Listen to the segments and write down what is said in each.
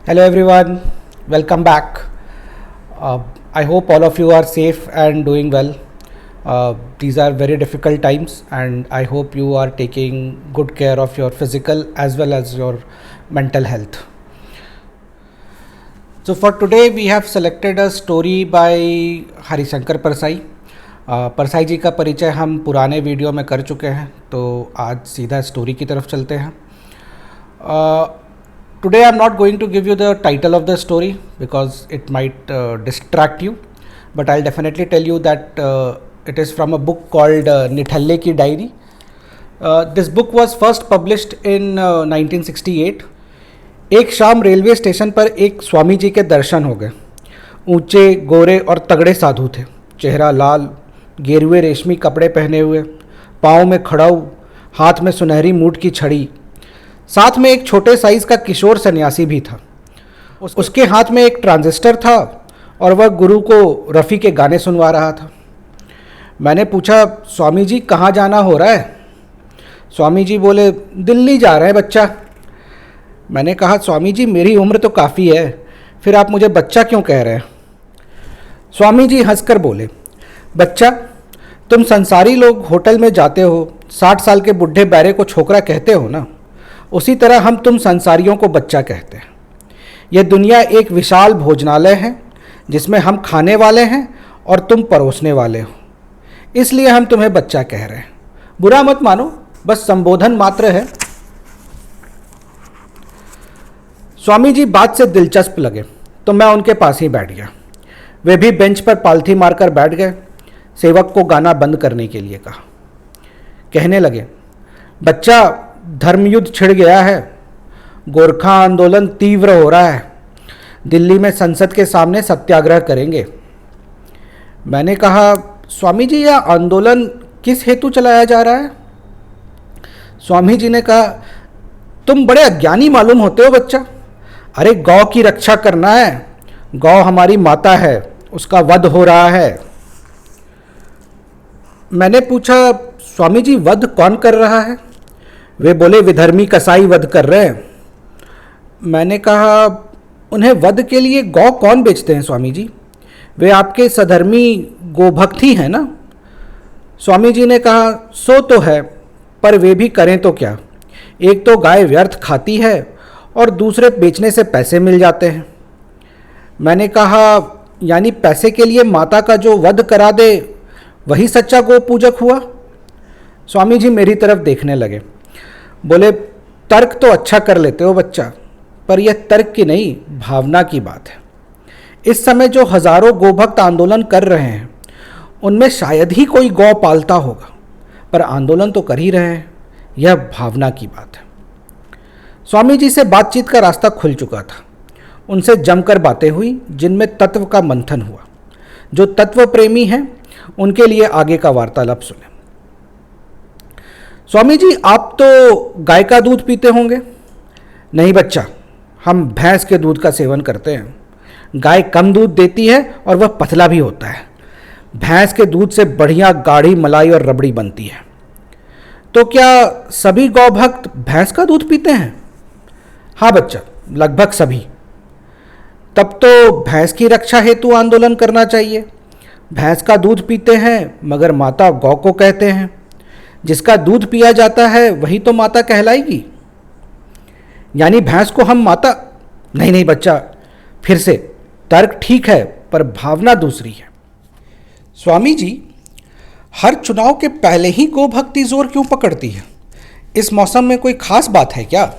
Hello everyone, welcome back. I hope all of you are safe and doing well. These are very difficult times, and I hope you are taking good care of your physical as well as your mental health. So, for today, we have selected a story by Harishankar Parsai. Parsai जी का परिचय हम पुराने video में कर चुके हैं, तो आज सीधा स्टोरी की तरफ चलते हैं. Today I am not going to give you the title of the story because it might distract you, but I'll definitely tell you that it is from a book called Nithalle Ki Diary. This book was first published in 1968. एक शाम railway station पर एक स्वामी जी के दर्शन हो गए. ऊंचे, गोरे और तगड़े साधु थे. चेहरा लाल, गेरुए रेशमी कपड़े पहने हुए, पाँव में खड़ाऊ, हाथ में सुनहरी मूठ की छड़ी. साथ में एक छोटे साइज का किशोर सन्यासी भी था. उसके हाथ में एक ट्रांजिस्टर था और वह गुरु को रफ़ी के गाने सुनवा रहा था. मैंने पूछा, स्वामी जी कहाँ जाना हो रहा है? स्वामी जी बोले, दिल्ली जा रहे हैं बच्चा. मैंने कहा, स्वामी जी मेरी उम्र तो काफ़ी है, फिर आप मुझे बच्चा क्यों कह रहे हैं? स्वामी जी हंसकर बोले, बच्चा, तुम संसारी लोग होटल में जाते हो, 60 साल के बुढ़े बैरे को छोकरा कहते हो ना, उसी तरह हम तुम संसारियों को बच्चा कहते हैं. यह दुनिया एक विशाल भोजनालय है जिसमें हम खाने वाले हैं और तुम परोसने वाले हो, इसलिए हम तुम्हें बच्चा कह रहे हैं. बुरा मत मानो, बस संबोधन मात्र है. स्वामी जी बात से दिलचस्प लगे तो मैं उनके पास ही बैठ गया. वे भी बेंच पर पालथी मारकर बैठ गए. सेवक को गाना बंद करने के लिए कहा. कहने लगे, बच्चा, धर्मयुद्ध छिड़ गया है. गोरखा आंदोलन तीव्र हो रहा है. दिल्ली में संसद के सामने सत्याग्रह करेंगे. मैंने कहा, स्वामी जी यह आंदोलन किस हेतु चलाया जा रहा है? स्वामी जी ने कहा, तुम बड़े अज्ञानी मालूम होते हो बच्चा. अरे गौ की रक्षा करना है. गौ हमारी माता है, उसका वध हो रहा है. मैंने पूछा, स्वामी जी वध कौन कर रहा है? वे बोले, विधर्मी कसाई वध कर रहे हैं. मैंने कहा, उन्हें वध के लिए गौ कौन बेचते हैं स्वामी जी? वे आपके सधर्मी गोभक्त ही हैं ना? स्वामी जी ने कहा, सो तो है, पर वे भी करें तो क्या. एक तो गाय व्यर्थ खाती है और दूसरे बेचने से पैसे मिल जाते हैं. मैंने कहा, यानी पैसे के लिए माता का जो वध करा दे वही सच्चा गो पूजक हुआ? स्वामी जी मेरी तरफ देखने लगे. बोले, तर्क तो अच्छा कर लेते हो बच्चा, पर यह तर्क की नहीं, भावना की बात है. इस समय जो हजारों गोभक्त आंदोलन कर रहे हैं उनमें शायद ही कोई गौ पालता होगा, पर आंदोलन तो कर ही रहे हैं. यह भावना की बात है. स्वामी जी से बातचीत का रास्ता खुल चुका था. उनसे जमकर बातें हुई जिनमें तत्व का मंथन हुआ. जो तत्व प्रेमी हैं उनके लिए आगे का वार्तालाप सुने. स्वामी जी, आप तो गाय का दूध पीते होंगे? नहीं बच्चा, हम भैंस के दूध का सेवन करते हैं. गाय कम दूध देती है और वह पतला भी होता है. भैंस के दूध से बढ़िया गाढ़ी मलाई और रबड़ी बनती है. तो क्या सभी गौ भक्त भैंस का दूध पीते हैं? हाँ बच्चा, लगभग सभी. तब तो भैंस की रक्षा हेतु आंदोलन करना चाहिए. भैंस का दूध पीते हैं मगर माता गौ को कहते हैं. जिसका दूध पिया जाता है वही तो माता कहलाएगी. यानी भैंस को हम माता? नहीं नहीं बच्चा, फिर से, तर्क ठीक है पर भावना दूसरी है. स्वामी जी, हर चुनाव के पहले ही गो भक्ति जोर क्यों पकड़ती है? इस मौसम में कोई खास बात है क्या?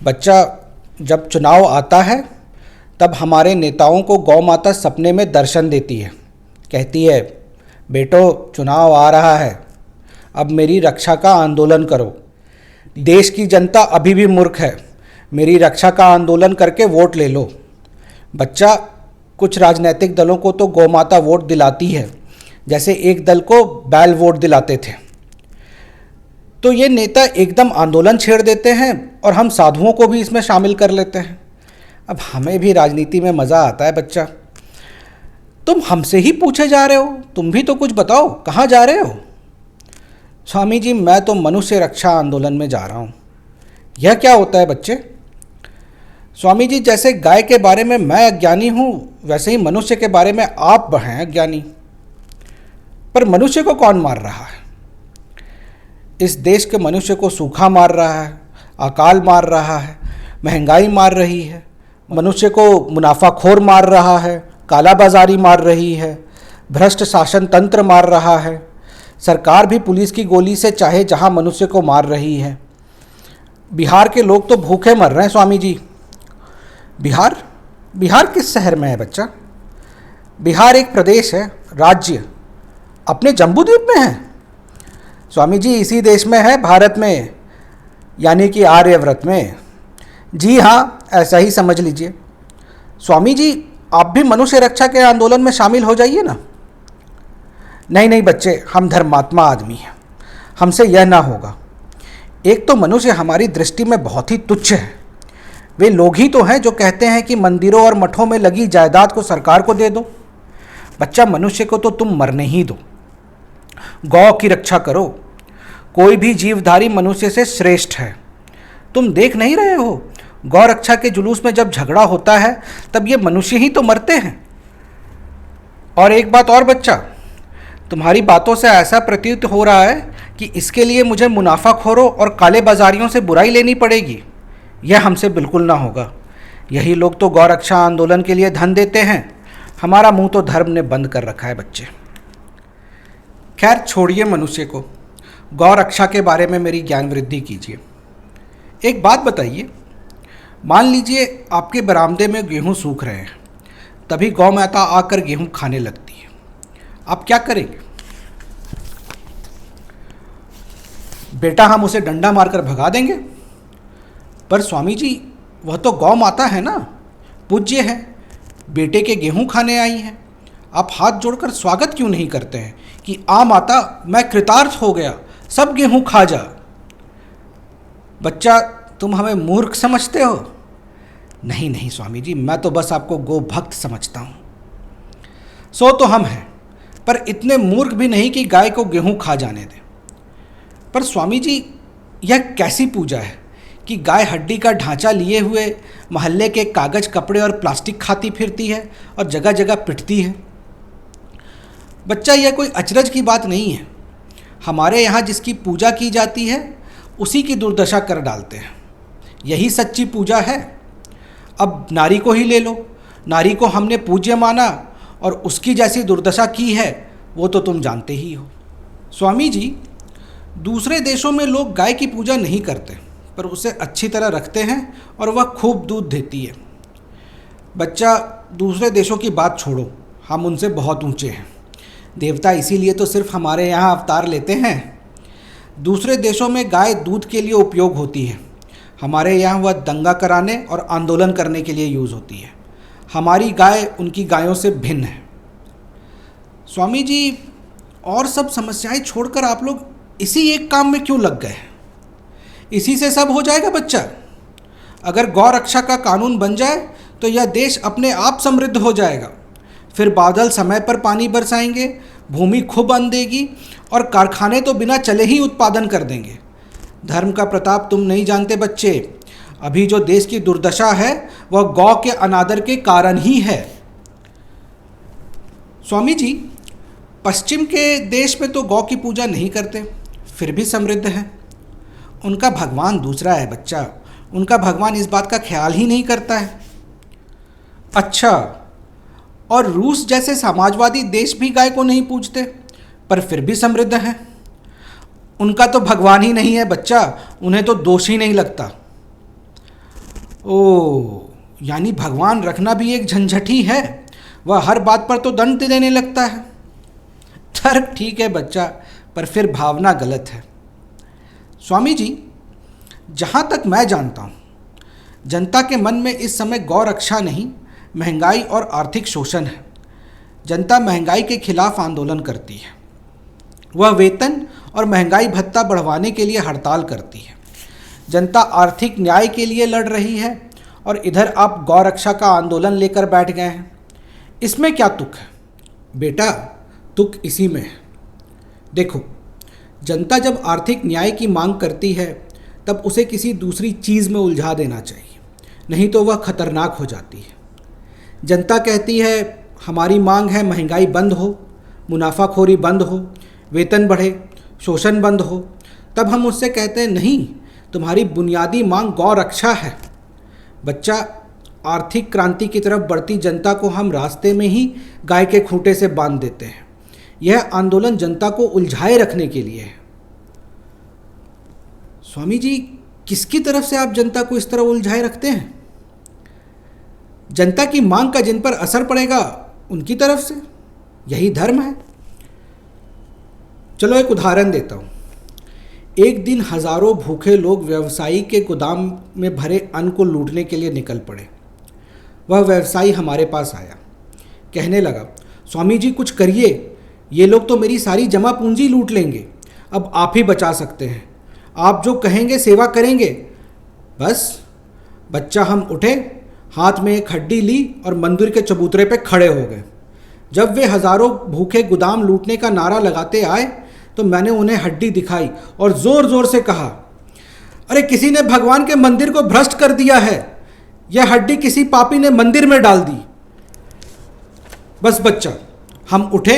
बच्चा, जब चुनाव आता है तब हमारे नेताओं को गौ माता सपने में दर्शन देती है. कहती है, बेटो चुनाव आ रहा है, अब मेरी रक्षा का आंदोलन करो. देश की जनता अभी भी मूर्ख है, मेरी रक्षा का आंदोलन करके वोट ले लो. बच्चा, कुछ राजनीतिक दलों को तो गौ माता वोट दिलाती है, जैसे एक दल को बैल वोट दिलाते थे. तो ये नेता एकदम आंदोलन छेड़ देते हैं और हम साधुओं को भी इसमें शामिल कर लेते हैं. अब हमें भी राजनीति में मज़ा आता है बच्चा. तुम हमसे ही पूछे जा रहे हो, तुम भी तो कुछ बताओ, कहाँ जा रहे हो? स्वामी जी, मैं तो मनुष्य रक्षा आंदोलन में जा रहा हूँ. यह क्या होता है बच्चे? स्वामी जी, जैसे गाय के बारे में मैं अज्ञानी हूँ, वैसे ही मनुष्य के बारे में आप हैं अज्ञानी। पर मनुष्य को कौन मार रहा है? इस देश के मनुष्य को सूखा मार रहा है, अकाल मार रहा है, महंगाई मार रही है, मनुष्य को मुनाफाखोर मार रहा है, काला बाजारी मार रही है, भ्रष्ट शासन तंत्र मार रहा है, सरकार भी पुलिस की गोली से चाहे जहां मनुष्य को मार रही है। बिहार के लोग तो भूखे मर रहे हैं स्वामी जी। बिहार? बिहार किस शहर में है बच्चा? बिहार एक प्रदेश है, राज्य अपने जम्बूद्वीप में है। स्वामी जी, इसी देश में है, भारत में, यानी कि आर्यव्रत में। जी हाँ, ऐसा ही समझ लीजिए। स्वामी जी, आप भी मनुष्य रक्षा के आंदोलन में शामिल हो जाइए ना। नहीं नहीं बच्चे, हम धर्मात्मा आदमी हैं, हमसे यह ना होगा। एक तो मनुष्य हमारी दृष्टि में बहुत ही तुच्छ है। वे लोग ही तो हैं जो कहते हैं कि मंदिरों और मठों में लगी जायदाद को सरकार को दे दो। बच्चा, मनुष्य को तो तुम मरने ही दो, गौ की रक्षा करो। कोई भी जीवधारी मनुष्य से श्रेष्ठ है। तुम देख नहीं रहे हो, गौ रक्षा के जुलूस में जब झगड़ा होता है तब ये मनुष्य ही तो मरते हैं। और एक बात और बच्चा, तुम्हारी बातों से ऐसा प्रतीत हो रहा है कि इसके लिए मुझे मुनाफाखोरों और काले बाजारियों से बुराई लेनी पड़ेगी। यह हमसे बिल्कुल ना होगा। यही लोग तो गौ रक्षा आंदोलन के लिए धन देते हैं। हमारा मुंह तो धर्म ने बंद कर रखा है बच्चे। खैर छोड़िए मनुष्य को, गौ रक्षा के बारे में मेरी ज्ञान वृद्धि कीजिए। एक बात बताइए, मान लीजिए आपके बरामदे में गेहूं सूख रहे हैं, तभी गौ माता आकर गेहूं खाने लगती है, आप क्या करेंगे? बेटा, हम उसे डंडा मारकर भगा देंगे। पर स्वामी जी, वह तो गौ माता है ना, पूज्य है, बेटे के गेहूं खाने आई है। आप हाथ जोड़कर स्वागत क्यों नहीं करते हैं कि आ माता, मैं कृतार्थ हो गया, सब गेहूं खा जा। बच्चा, तुम हमें मूर्ख समझते हो? नहीं नहीं स्वामी जी, मैं तो बस आपको गो भक्त समझता हूँ। सो तो हम हैं, पर इतने मूर्ख भी नहीं कि गाय को गेहूं खा जाने दें। पर स्वामी जी, यह कैसी पूजा है कि गाय हड्डी का ढांचा लिए हुए मोहल्ले के कागज, कपड़े और प्लास्टिक खाती फिरती है और जगह जगह पिटती है? बच्चा, यह कोई अचरज की बात नहीं है। हमारे यहाँ जिसकी पूजा की जाती है उसी की दुर्दशा कर डालते हैं। यही सच्ची पूजा है। अब नारी को ही ले लो, नारी को हमने पूज्य माना और उसकी जैसी दुर्दशा की है, वो तो तुम जानते ही हो। स्वामी जी, दूसरे देशों में लोग गाय की पूजा नहीं करते, पर उसे अच्छी तरह रखते हैं और वह खूब दूध देती है। बच्चा, दूसरे देशों की बात छोड़ो, हम उनसे बहुत ऊंचे हैं। देवता इसीलिए तो सिर्फ हमारे यहाँ अवतार लेते हैं। दूसरे देशों में गाय दूध के लिए उपयोग होती है, हमारे यहाँ वह दंगा कराने और आंदोलन करने के लिए यूज़ होती है। हमारी गाय उनकी गायों से भिन्न है। स्वामी जी, और सब समस्याएं छोड़कर आप लोग इसी एक काम में क्यों लग गए? इसी से सब हो जाएगा बच्चा। अगर गौ रक्षा का कानून बन जाए तो यह देश अपने आप समृद्ध हो जाएगा। फिर बादल समय पर पानी बरसाएंगे, भूमि खूब अन्न देगी और कारखाने तो बिना चले ही उत्पादन कर देंगे। धर्म का प्रताप तुम नहीं जानते बच्चे। अभी जो देश की दुर्दशा है वह गौ के अनादर के कारण ही है। स्वामी जी, पश्चिम के देश में तो गौ की पूजा नहीं करते, फिर भी समृद्ध है। उनका भगवान दूसरा है बच्चा, उनका भगवान इस बात का ख्याल ही नहीं करता है। अच्छा, और रूस जैसे समाजवादी देश भी गाय को नहीं पूजते, पर फिर भी समृद्ध है। उनका तो भगवान ही नहीं है बच्चा, उन्हें तो दोष ही नहीं लगता। ओ, यानी भगवान रखना भी एक झंझट ही है। वह हर बात पर तो दंड देने लगता है। तर्क ठीक है बच्चा, पर फिर भावना गलत है। स्वामी जी, जहाँ तक मैं जानता हूँ, जनता के मन में इस समय गौ रक्षा नहीं, महंगाई और आर्थिक शोषण है। जनता महंगाई के खिलाफ आंदोलन करती है। वह वेतन और महंगाई भत्ता बढ़वाने के लिए हड़ताल करती है। जनता आर्थिक न्याय के लिए लड़ रही है और इधर आप गौ रक्षा का आंदोलन लेकर बैठ गए हैं। इसमें क्या तुक है? बेटा, तुक इसी में है। देखो, जनता जब आर्थिक न्याय की मांग करती है तब उसे किसी दूसरी चीज़ में उलझा देना चाहिए, नहीं तो वह खतरनाक हो जाती है। जनता कहती है हमारी मांग है महंगाई बंद हो, मुनाफाखोरी बंद हो, वेतन बढ़े, शोषण बंद हो। तब हम उससे कहते हैं नहीं, तुम्हारी बुनियादी मांग गौ रक्षा है। बच्चा, आर्थिक क्रांति की तरफ बढ़ती जनता को हम रास्ते में ही गाय के खूंटे से बांध देते हैं। यह आंदोलन जनता को उलझाए रखने के लिए है। स्वामी जी, किसकी तरफ से आप जनता को इस तरह उलझाए रखते हैं? जनता की मांग का जिन पर असर पड़ेगा उनकी तरफ से। यही धर्म है। चलो एक उदाहरण देता हूँ। एक दिन हजारों भूखे लोग व्यवसायी के गोदाम में भरे अन्न को लूटने के लिए निकल पड़े। वह व्यवसायी हमारे पास आया, कहने लगा, स्वामी जी कुछ करिए, ये लोग तो मेरी सारी जमा पूंजी लूट लेंगे। अब आप ही बचा सकते हैं, आप जो कहेंगे सेवा करेंगे। बस बच्चा, हम उठे, हाथ में एक हड्डी ली और मंदिर के चबूतरे पे खड़े हो गए। जब वे हजारों भूखे गोदाम लूटने का नारा लगाते आए तो मैंने उन्हें हड्डी दिखाई और ज़ोर ज़ोर से कहा, अरे किसी ने भगवान के मंदिर को भ्रष्ट कर दिया है, यह हड्डी किसी पापी ने मंदिर में डाल दी। बस बच्चा, हम उठे,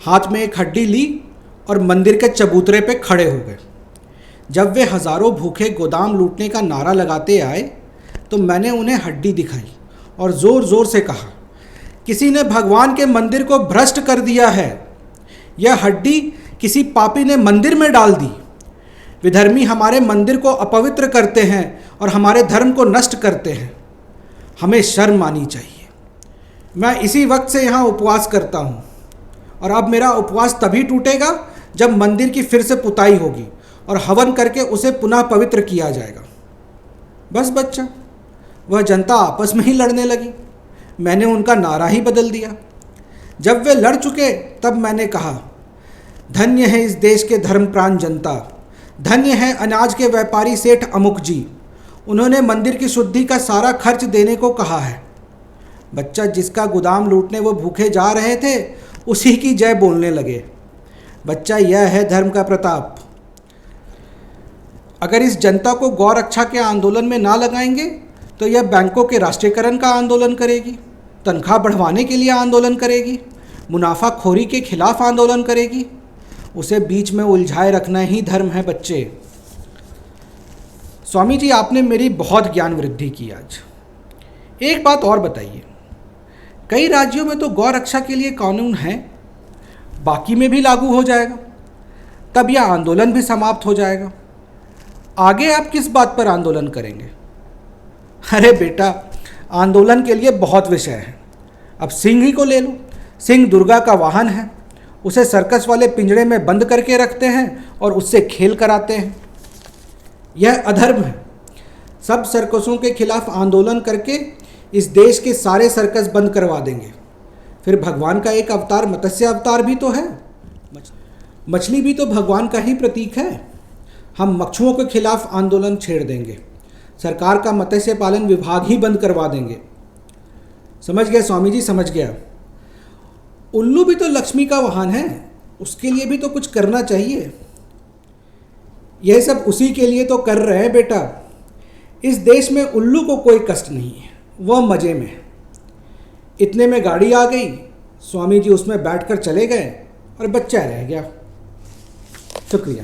हाथ में एक हड्डी ली और मंदिर के चबूतरे पे खड़े हो गए। जब वे हजारों भूखे गोदाम लूटने का नारा लगाते आए तो मैंने उन्हें हड्डी दिखाई और ज़ोर ज़ोर से कहा, किसी ने भगवान के मंदिर को भ्रष्ट कर दिया है, यह हड्डी किसी पापी ने मंदिर में डाल दी। विधर्मी हमारे मंदिर को अपवित्र करते हैं और हमारे धर्म को नष्ट करते हैं। हमें शर्म आनी चाहिए। मैं इसी वक्त से यहाँ उपवास करता हूँ और अब मेरा उपवास तभी टूटेगा जब मंदिर की फिर से पुताई होगी और हवन करके उसे पुनः पवित्र किया जाएगा। बस बच्चा, वह जनता आपस में ही लड़ने लगी। मैंने उनका नारा ही बदल दिया। जब वे लड़ चुके तब मैंने कहा, धन्य है इस देश के धर्मप्राण जनता, धन्य है अनाज के व्यापारी सेठ अमुक जी, उन्होंने मंदिर की शुद्धि का सारा खर्च देने को कहा है। बच्चा, जिसका गोदाम लूटने वो भूखे जा रहे थे उसी की जय बोलने लगे। बच्चा, यह है धर्म का प्रताप। अगर इस जनता को गौ रक्षा के आंदोलन में ना लगाएंगे तो यह बैंकों के राष्ट्रीयकरण का आंदोलन करेगी, तनख्वाह बढ़वाने के लिए आंदोलन करेगी, मुनाफाखोरी के खिलाफ आंदोलन करेगी। उसे बीच में उलझाए रखना ही धर्म है बच्चे। स्वामी जी, आपने मेरी बहुत ज्ञान वृद्धि की आज। एक बात और बताइए, कई राज्यों में तो गौ रक्षा के लिए कानून है, बाकी में भी लागू हो जाएगा, तब यह आंदोलन भी समाप्त हो जाएगा। आगे आप किस बात पर आंदोलन करेंगे? अरे बेटा, आंदोलन के लिए बहुत विषय है। अब सिंह ही को ले लो। सिंह दुर्गा का वाहन है, उसे सर्कस वाले पिंजड़े में बंद करके रखते हैं और उससे खेल कराते हैं। यह अधर्म है। सब सर्कसों के खिलाफ आंदोलन करके इस देश के सारे सर्कस बंद करवा देंगे। फिर भगवान का एक अवतार मत्स्य अवतार भी तो है। मछली भी तो भगवान का ही प्रतीक है। हम मच्छुओं के खिलाफ आंदोलन छेड़ देंगे। सरकार का मत्स्य पालन विभाग ही बंद करवा देंगे। समझ गया स्वामी जी, समझ गया। उल्लू भी तो लक्ष्मी का वाहन है, उसके लिए भी तो कुछ करना चाहिए। यह सब उसी के लिए तो कर रहे हैं बेटा। इस देश में उल्लू को कोई कष्ट नहीं है, वह मज़े में है। इतने में गाड़ी आ गई, स्वामी जी उसमें बैठकर चले गए और बच्चा रह गया। शुक्रिया।